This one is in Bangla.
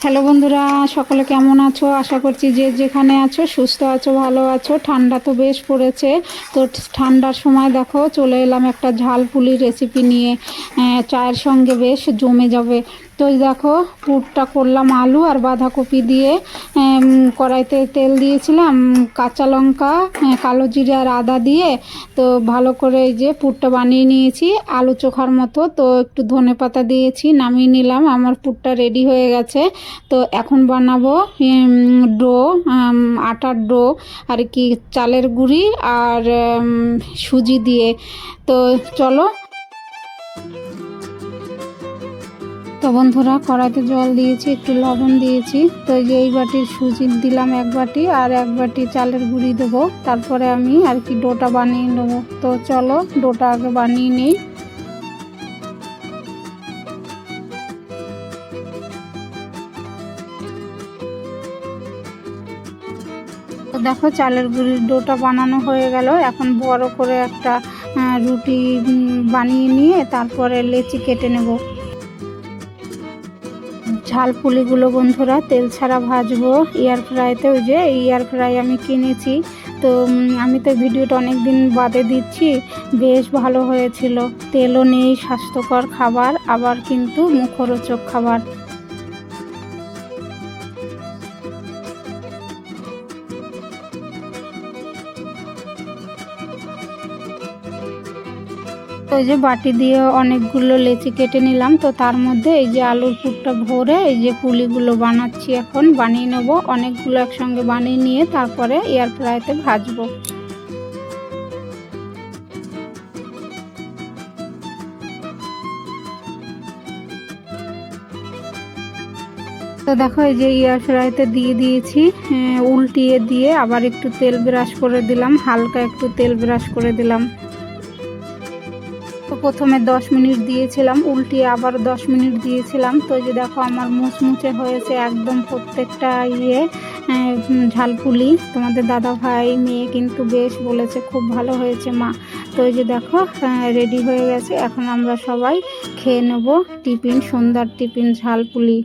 হ্যালো বন্ধুরা, সকলে কেমন আছো? আশা করছি যে যেখানে আছো সুস্থ আছো, ভালো আছো। ঠান্ডা তো বেশ পড়েছে, তো ঠান্ডার সময় দেখো চলে এলাম একটা ঝাল পুলির রেসিপি নিয়ে। চায়ের সঙ্গে বেশ জমে যাবে। তো দেখো পুরটা করলাম আলু আর বাঁধাকপি দিয়ে। কড়াইতে তেল দিয়েছিলাম, কাঁচা লঙ্কা, কালো জিরে আর আদা দিয়ে তো ভালো করে এই যে পুরটা বানিয়ে নিয়েছি আলু চোখার মতো। তো একটু ধনেপাতা দিয়েছি, নামিয়ে নিলাম। আমার পুরটা রেডি হয়ে গেছে। তো এখন বানাবো ডো, আটার ডো আর কি, চালের গুঁড়ি আর সুজি দিয়ে। তো চলো। তো বন্ধুরা, কড়াইতে জল দিয়েছি, একটু লবণ দিয়েছি। তো এই বাটির সুজি দিলাম 1 বাটি, আর 1 বাটি চালের গুঁড়ি দেবো। তারপরে আমি আর কি ডোটা বানিয়ে নেবো। তো চলো ডোটা আগে বানিয়ে নিই। তো দেখো চালের গুঁড়ির ডোটা বানানো হয়ে গেল। এখন বড় করে একটা রুটি বানিয়ে নিয়ে তারপরে লেচি কেটে নেব। ঝাল পুলিগুলো বন্ধুরা তেল ছাড়া ভাজবো এয়ার ফ্রাইতে। ওই যে এয়ার ফ্রাই আমি কিনেছি। তো আমি তো ভিডিওটা অনেক দিন বাদে দিচ্ছি, বেশ ভালো হয়েছিল। তেলও নেই, স্বাস্থ্যকর খাবার, আবার কিন্তু মুখরোচক খাবার। তো এই যে বাটি দিয়ে অনেকগুলো লেচি কেটে নিলাম। তো তার মধ্যে এই যে আলুর পুরটা ভরে এই যে পুলিগুলো বানাচ্ছি, এখন বানিয়ে নেব। অনেকগুলো একসঙ্গে বানিয়ে নিয়ে তারপরে এয়ার ফ্রাইতে ভাজবো। তো দেখো এই যে এয়ার ফ্রাইতে দিয়ে দিয়েছি, উল্টিয়ে দিয়ে আবার একটু তেল ব্রাশ করে দিলাম, হালকা একটু তেল ব্রাশ করে দিলাম। তো প্রথমে 10 মিনিট দিয়েছিলাম, উল্টিয়ে আবার 10 মিনিট দিয়েছিলাম। তো এই যে দেখো আমার মুচমুচে হয়েছে একদম প্রত্যেকটা ঝালপুলি। তোমাদের দাদা ভাই মেয়ে কিন্তু বেশ বলেছে খুব ভালো হয়েছে মা। তো এই যে দেখো রেডি হয়ে গেছে। এখন আমরা সবাই খেয়ে নেব টিফিন, সন্ধ্যার টিফিন ঝালপুলি।